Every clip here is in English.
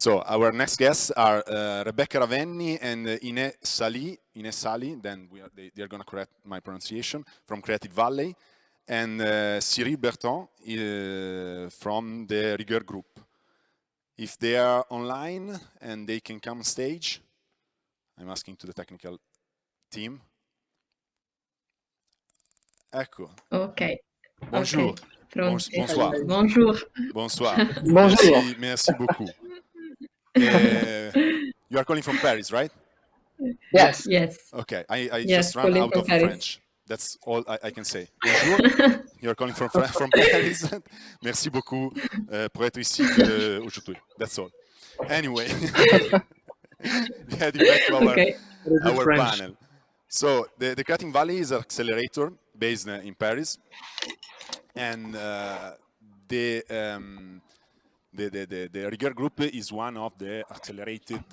So our next guests are Rebecca Ravenni and Ines Sali. Then they are going to correct my pronunciation, from Creative Valley, and Cyril Berton from the Rigueur Group. If they are online and they can come on stage, I'm asking to the technical team. Ecco. Ok. Bonjour. Okay. Bonsoir. Bonjour. Bonsoir. Bonjour. Merci beaucoup. You are calling from Paris, right? Yes. Yes. Okay, I Yes, just ran calling out from of Paris. French. That's all I can say. Bonjour. You're calling from Paris. Merci beaucoup pour être ici aujourd'hui. That's all. Anyway, heading back to our panel. So the Creative Valley is an accelerator based in Paris, and the Rigueur Group is one of the accelerated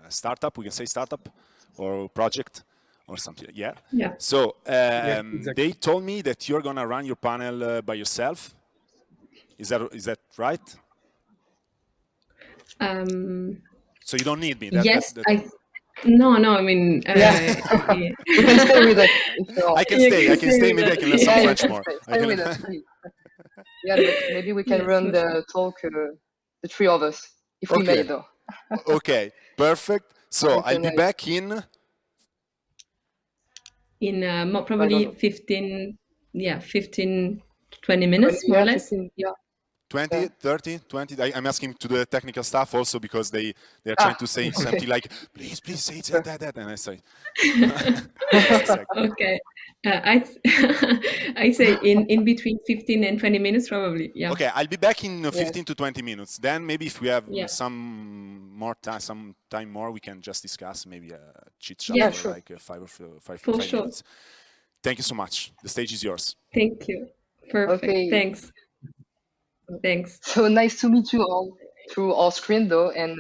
startup. We can say startup or project or something. Yeah. So exactly. They told me that you're gonna run your panel by yourself. Is that right? So you don't need me. Yes, No, I mean, you can stay with us. I can stay. Maybe I can learn some French more. Stay with us, please. Yeah, but maybe we can run the talk, the three of us, if we may, though. Okay, perfect. So I'll be back in probably 15, 20 minutes, more or less. 15, yeah. 20, 30, 20. I'm asking to the technical staff also because they are trying to say something like, please say that. And I say, okay. I say in between 15 and 20 minutes, probably. Yeah. Okay, I'll be back in 15 to 20 minutes. Then maybe if we have some time more, we can just discuss maybe a chit chat for like five minutes. Thank you so much. The stage is yours. Thank you. Perfect. Okay. Thanks. So nice to meet you all through our screen, though, and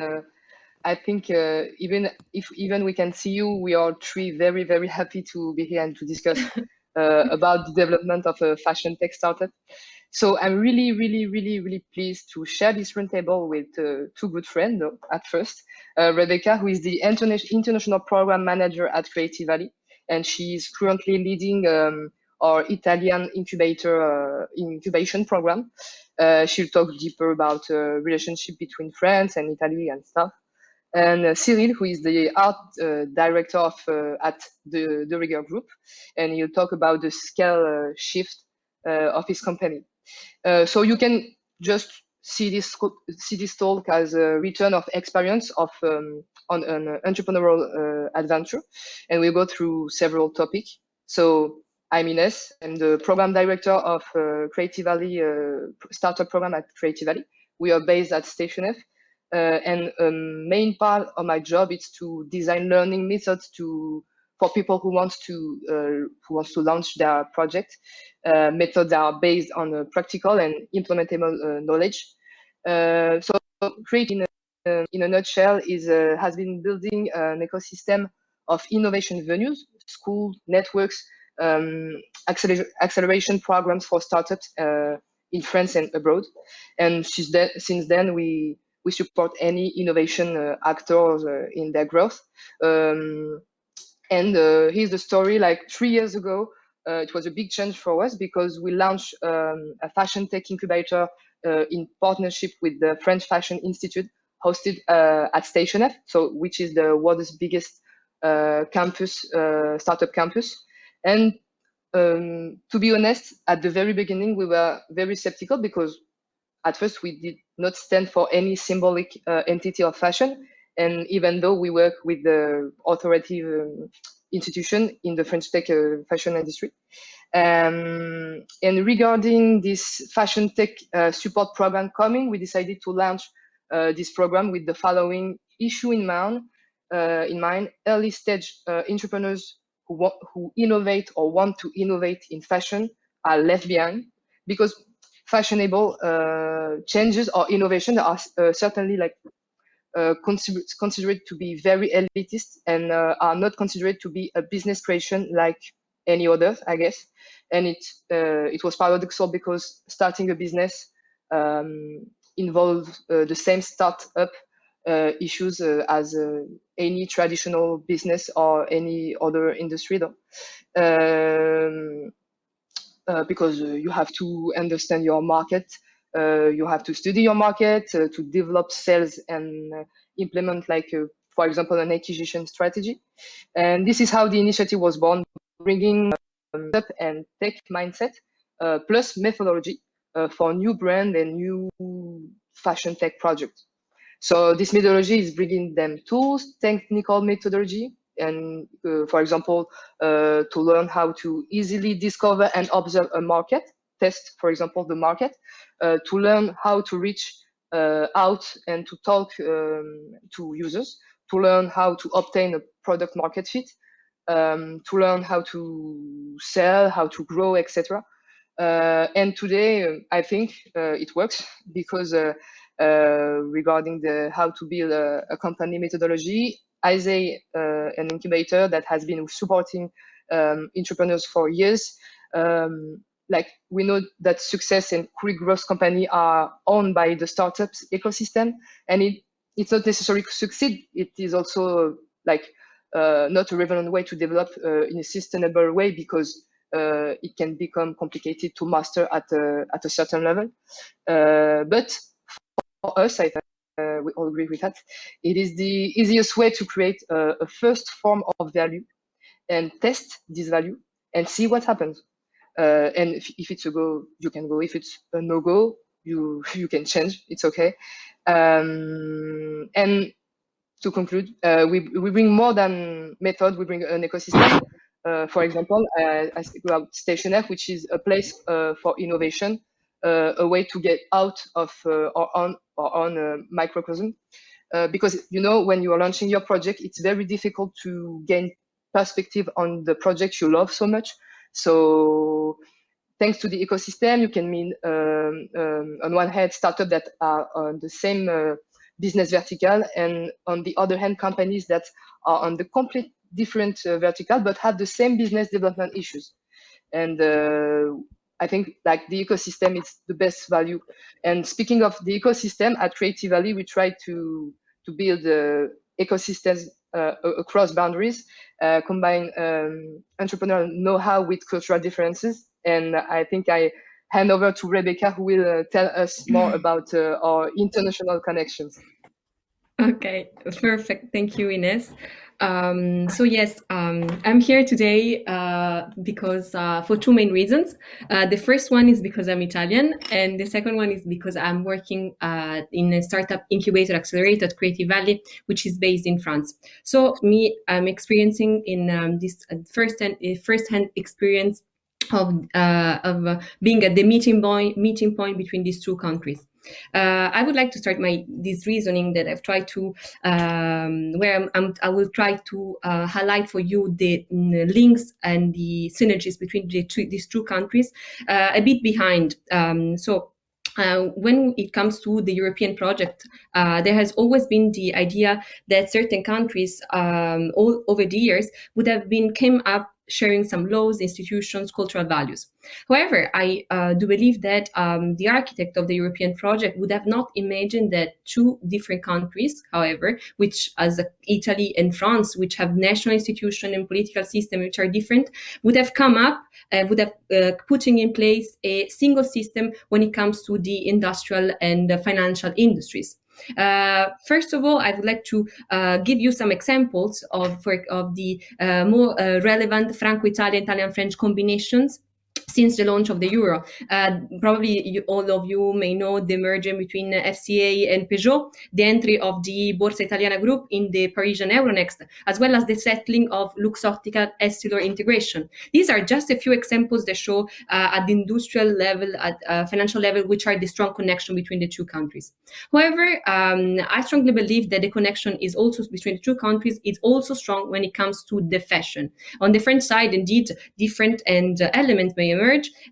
I think even if we can see you, we are three very, very happy to be here and to discuss about the development of a fashion tech startup. So I'm really, really, really, really pleased to share this roundtable with two good friends. Though, at first, Rebecca, who is the international program manager at Creative Valley, and she's currently leading our Italian incubation program. She'll talk deeper about relationship between France and Italy and stuff. And Cyril, who is the art director at the Rigueur Group, and he'll talk about the scale shift of his company. So you can just see this talk as a return of experience on an entrepreneurial adventure, and we'll go through several topics. So I'm Ines. I'm the program director of Creative Valley startup program at Creative Valley. We are based at Station F. And main part of my job is to design learning methods for people who wants to launch their project. Methods that are based on practical and implementable knowledge. So Create in a nutshell has been building an ecosystem of innovation venues, schools, networks, acceleration programs for startups in France and abroad. And since then we support any innovation actors in their growth. And here's the story. Like 3 years ago, it was a big change for us because we launched a fashion tech incubator in partnership with the French Fashion Institute, hosted at Station F, which is the world's biggest startup campus. And to be honest, at the very beginning, we were very skeptical because at first we did not stand for any symbolic entity of fashion. And even though we work with the authoritative institution in the French tech fashion industry. And regarding this fashion tech support program coming, we decided to launch this program with the following issue in mind. Early stage entrepreneurs who innovate or want to innovate in fashion are left behind, because fashionable changes or innovation are certainly like considered to be very elitist and are not considered to be a business creation like any other, I guess. And it was paradoxical because starting a business involve the same startup issues as any traditional business or any other industry, though. Because you have to understand your market, you have to study your market to develop sales and implement, like, for example, an acquisition strategy. And this is how the initiative was born, bringing up and tech mindset plus methodology for new brand and new fashion tech projects. So this methodology is bringing them tools, technical methodology, and for example, to learn how to easily discover and observe a market, test, for example, the market, to learn how to reach out and to talk to users, to learn how to obtain a product market fit, to learn how to sell, how to grow, etc. And today, I think it works because regarding the how to build a company methodology, ISE, an incubator that has been supporting entrepreneurs for years, like, we know that success and quick growth company are owned by the startups ecosystem, and it's not necessarily to succeed. It is also like not a relevant way to develop in a sustainable way, because it can become complicated to master at a certain level. But for us, I think we all agree with that. It is the easiest way to create a first form of value and test this value and see what happens. And if it's a go, you can go. If it's a no-go, you can change. It's okay. And to conclude, we bring more than method. We bring an ecosystem. For example, I speak about Station F, which is a place for innovation, a way to get out of our own microcosm. Because, you know, when you are launching your project, it's very difficult to gain perspective on the project you love so much. So thanks to the ecosystem, you can mean on one hand startups that are on the same business vertical, and on the other hand companies that are on the complete different vertical but have the same business development issues. And I think, like, the ecosystem is the best value. And speaking of the ecosystem, at Creative Valley, we try to build ecosystems across boundaries, combine entrepreneurial know-how with cultural differences. And I think I hand over to Rebecca, who will tell us more about our international connections. Okay, perfect. Thank you, Ines. So yes, I'm here today because for two main reasons. The first one is because I'm Italian, and the second one is because I'm working in a startup incubator accelerator at Creative Valley, which is based in France. So I'm experiencing in this first-hand experience of being at the meeting point between these two countries. I would like to start this reasoning that I've tried to, where I will try to highlight for you the links and the synergies between these two countries a bit behind. When it comes to the European project, there has always been the idea that certain countries all over the years would have came up sharing some laws, institutions, cultural values. However, I do believe that the architect of the European project would have not imagined that two different countries, however, which as Italy and France, which have national institution and political system which are different, would have come up, would have putting in place a single system when it comes to the industrial and financial industries. First of all, I would like to give you some examples of the more relevant Franco-Italian, Italian-French combinations since the launch of the euro. Probably all of you may know the merger between FCA and Peugeot, the entry of the Borsa Italiana group in the Parisian Euronext, as well as the settling of Luxottica Essilor integration. These are just a few examples that show at the industrial level, at financial level, which are the strong connection between the two countries. However, I strongly believe that the connection is also between the two countries is also strong when it comes to the fashion. On the French side, indeed, different elements may emerge.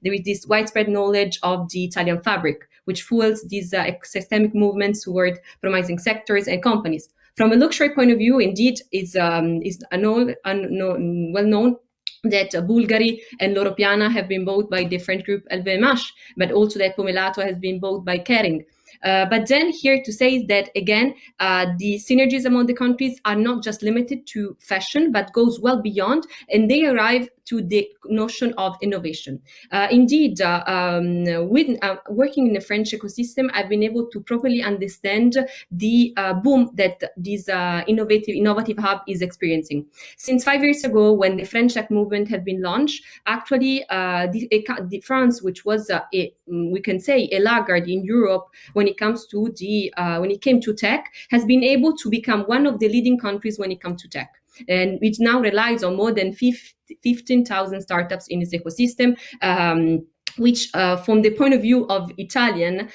There is this widespread knowledge of the Italian fabric, which fuels these systemic movements toward promising sectors and companies. From a luxury point of view, indeed, it's well known that Bulgari and Loro Piana have been bought by the French group LVMH, but also that Pomellato has been bought by Kering. But then here to say is that again, the synergies among the countries are not just limited to fashion, but goes well beyond, and they arrive to the notion of innovation. Indeed, with working in the French ecosystem, I've been able to properly understand the boom that this innovative hub is experiencing. Since 5 years ago, when the French Tech movement had been launched, actually, the France, which was we can say a laggard in Europe when it comes to when it came to tech, has been able to become one of the leading countries when it comes to tech, and which now relies on more than 15,000 startups in its ecosystem. Which, from the point of view of Italian,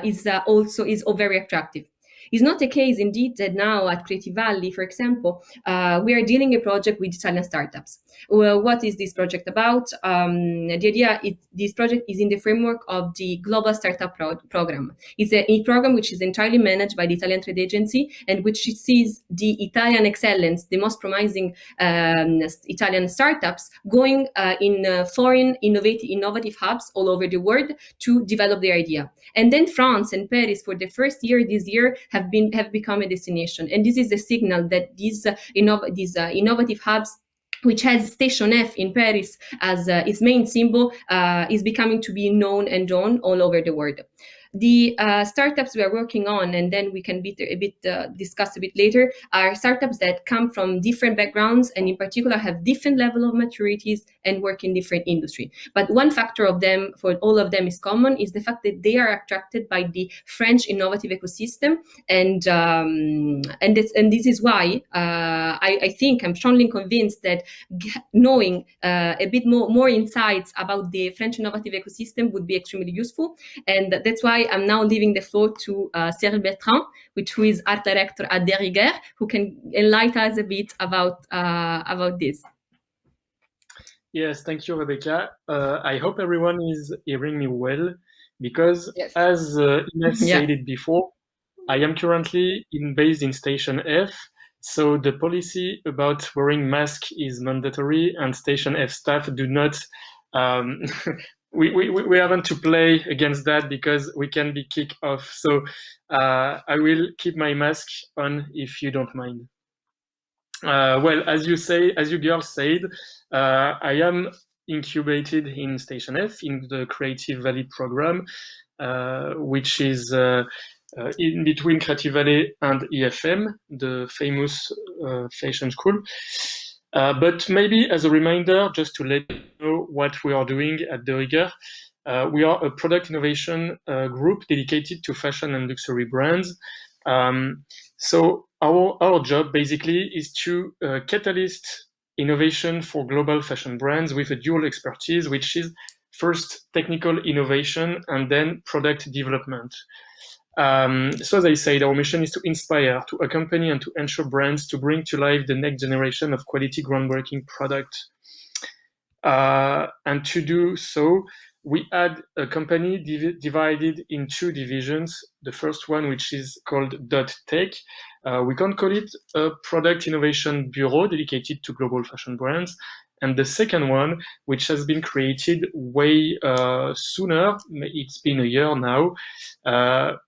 is also very attractive. It's not the case, indeed, that now at Creative Valley, for example, we are dealing a project with Italian startups. Well, what is this project about? The idea this project is in the framework of the Global Startup Program. It's a program which is entirely managed by the Italian Trade Agency, and which sees the Italian excellence, the most promising Italian startups, going in foreign innovative hubs all over the world to develop their idea. And then France and Paris, for the first year this year, have become a destination. And this is a signal that these innovative hubs, which has Station F in Paris as its main symbol, is becoming to be known and known all over the world. The startups we are working on, and then we can discuss a bit later, are startups that come from different backgrounds and in particular have different level of maturities and work in different industry. But one factor of them, for all of them, is common, is the fact that they are attracted by the French innovative ecosystem, and this is why I think I'm strongly convinced that knowing a bit more insights about the French innovative ecosystem would be extremely useful, and that's why I'm now leaving the floor to Cyril Bertrand, who is art director at De Rigueur, who can enlighten us a bit about this. Yes, thank you, Rebecca. I hope everyone is hearing me well, because Yes. as Ines said it before, I am currently based in Station F, so the policy about wearing mask is mandatory, and Station F staff do not we haven't to play against that because we can be kicked off. So I will keep my mask on if you don't mind. Well, as you girls said, I am incubated in Station F in the Creative Valley program, which is in between Creative Valley and EFM, the famous fashion school. But maybe as a reminder, just to let you know what we are doing at De Rigueur, we are a product innovation group dedicated to fashion and luxury brands. So our job basically is to catalyst innovation for global fashion brands with a dual expertise, which is first technical innovation and then product development. So as I said, our mission is to inspire, to accompany, and to ensure brands to bring to life the next generation of quality, groundbreaking product. And to do so, we had a company divided in two divisions. The first one, which is called .tech. We can call it a product innovation bureau dedicated to global fashion brands. And the second one, which has been created way sooner, it's been a year now,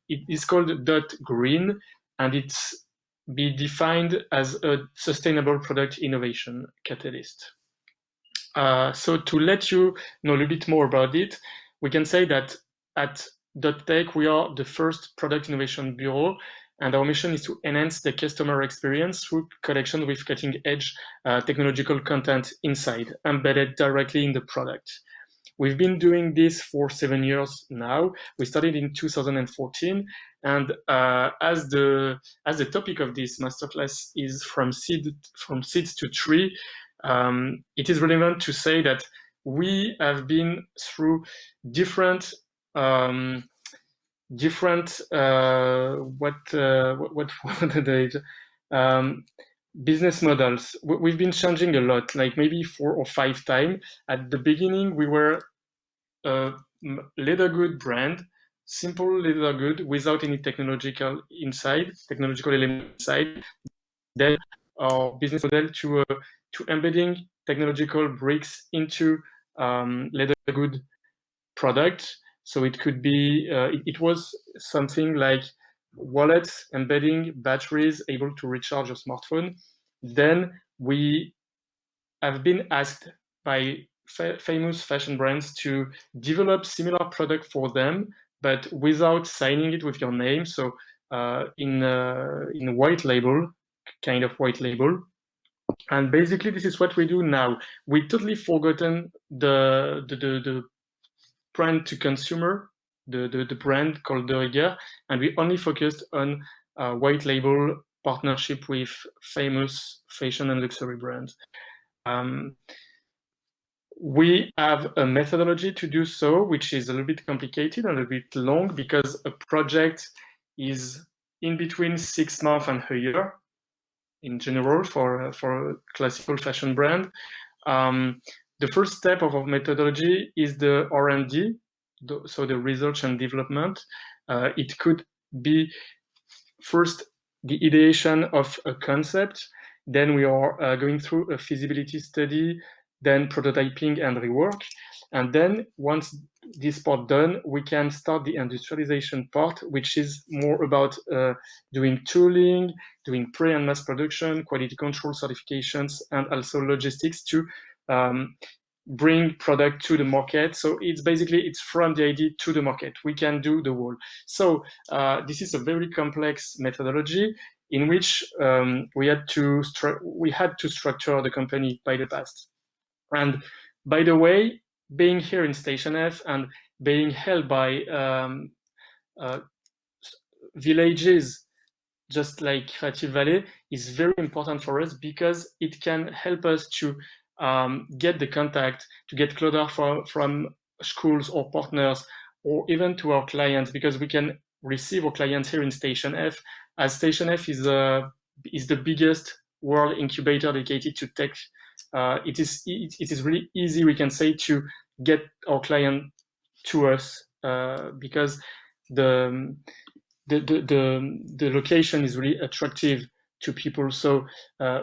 it is called .green, and it's be defined as a sustainable product innovation catalyst. So to let you know a little bit more about it, we can say that at .tech, we are the first product innovation bureau, and our mission is to enhance the customer experience through collection with cutting-edge technological content inside, embedded directly in the product. We've been doing this for 7 years now. We started in 2014, and as the topic of this masterclass is from seeds to tree, it is relevant to say that we have been through different business models. We've been changing a lot, like maybe 4 or 5 times. At the beginning, we were a leather good brand, simple leather good without any technological element inside. Then our business model to embedding technological bricks into leather good product. So it could be, it was something like wallets embedding batteries able to recharge your smartphone. Then we have been asked by famous fashion brands to develop similar product for them, but without signing it with your name. So in white label, kind of white label. And basically, this is what we do now. We totally forgotten the brand to consumer, the brand called De Rigueur, and we only focused on white label partnership with famous fashion and luxury brands. We have a methodology to do so, which is a little bit complicated and a bit long because a project is in between 6 months and a year in general for a classical fashion brand. The first step of our methodology is the R&D, so the research and development. It could be first the ideation of a concept, then we are going through a feasibility study, then prototyping and rework. And then once this part done, we can start the industrialization part, which is more about doing tooling, doing pre and mass production, quality control certifications, and also logistics to bring product to the market. So it's basically, it's from the idea to the market. We can do the whole. So this is a very complex methodology in which we had to structure the company by the past. And by the way, being here in Station F and being held by villages just like Creative Valley is very important for us because it can help us to get the contact, to get closer from schools or partners, or even to our clients, because we can receive our clients here in Station F, as Station F is the biggest world incubator dedicated to tech. It is really easy, we can say, to get our client to us because the location is really attractive to people. So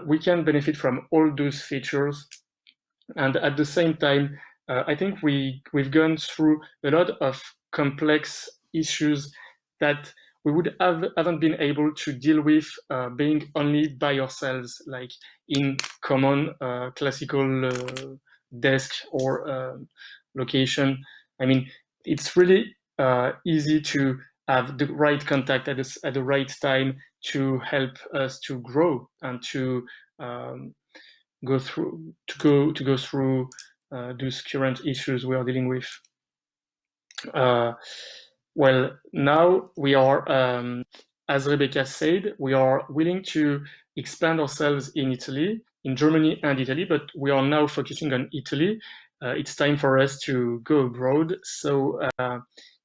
we can benefit from all those features. And at the same time, I think we've gone through a lot of complex issues that we would haven't been able to deal with being only by ourselves, like in common classical desk or location. I mean, it's really easy to have the right contact at the right time to help us to grow and to go through those current issues we are dealing with. Well, now we are, as Rebecca said, we are willing to expand ourselves in Italy, in Germany and Italy, but we are now focusing on Italy. It's time for us to go abroad. So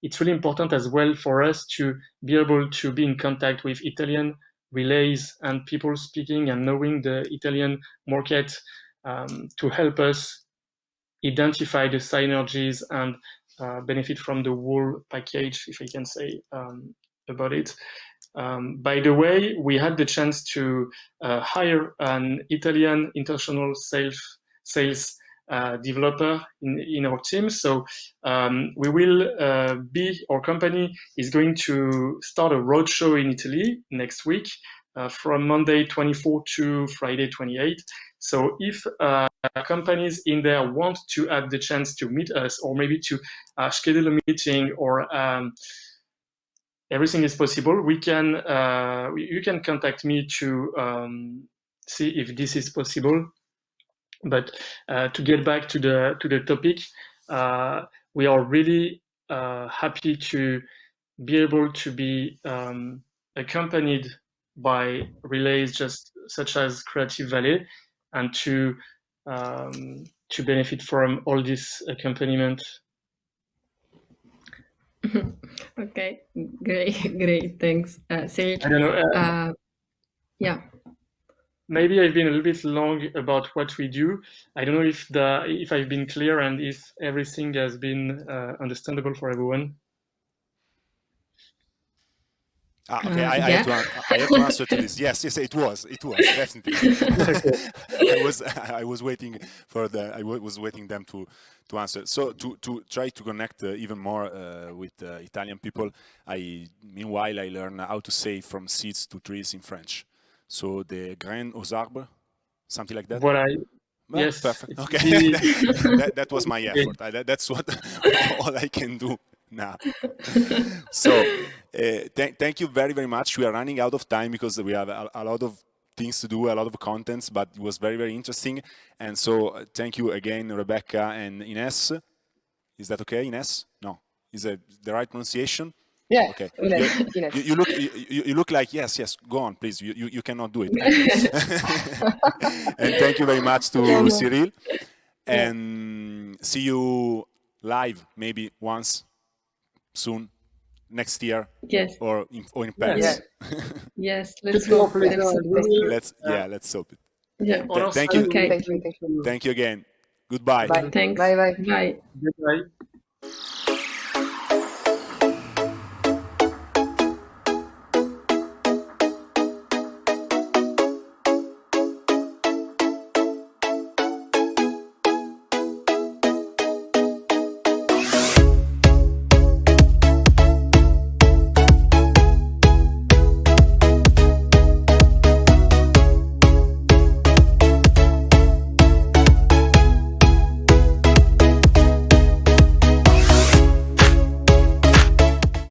it's really important as well for us to be able to be in contact with Italian relays and people speaking and knowing the Italian market to help us identify the synergies and benefit from the whole package, if I can say about it. By the way, we had the chance to hire an Italian international sales developer in our team. So we will our company is going to start a roadshow in Italy next week from Monday 24 to Friday 28. So if companies in there want to have the chance to meet us, or maybe to schedule a meeting, or everything is possible, we can you can contact me to see if this is possible. But to get back to the topic, we are really happy to be able to be accompanied by relays such as Creative Valley, and to benefit from all this accompaniment. Okay, great, thanks, Serge. I don't know. Yeah. Maybe I've been a little bit long about what we do. I don't know if I've been clear and if everything has been understandable for everyone. Okay, I yeah. had to answer to this. Yes, it was definitely. I was waiting for was waiting them to answer. So to try to connect even more with Italian people, meanwhile I learn how to say from seeds to trees in French. So the graines aux arbres, something like that. Voilà. Well, Yes. perfect. Okay, that was my Okay. effort. That's what all I can do now. So thank you very, very much. We are running out of time because we have a lot of things to do, a lot of contents, but it was very, very interesting. And so thank you again, Rebecca and Ines. Is that okay, Ines? No, is it the right pronunciation? Yeah. Okay. Ines. You look like yes. Go on, please. You cannot do it. And thank you very much to Cyril. And see you live maybe once soon, next year. Yes. Or in Paris. Yes. Let's It's our hope. pleasure. Let's hope it. Yeah. On our Thank side, you. Okay. Thank you. Thank you again. Goodbye. Bye. Thanks. Bye. Bye. Goodbye.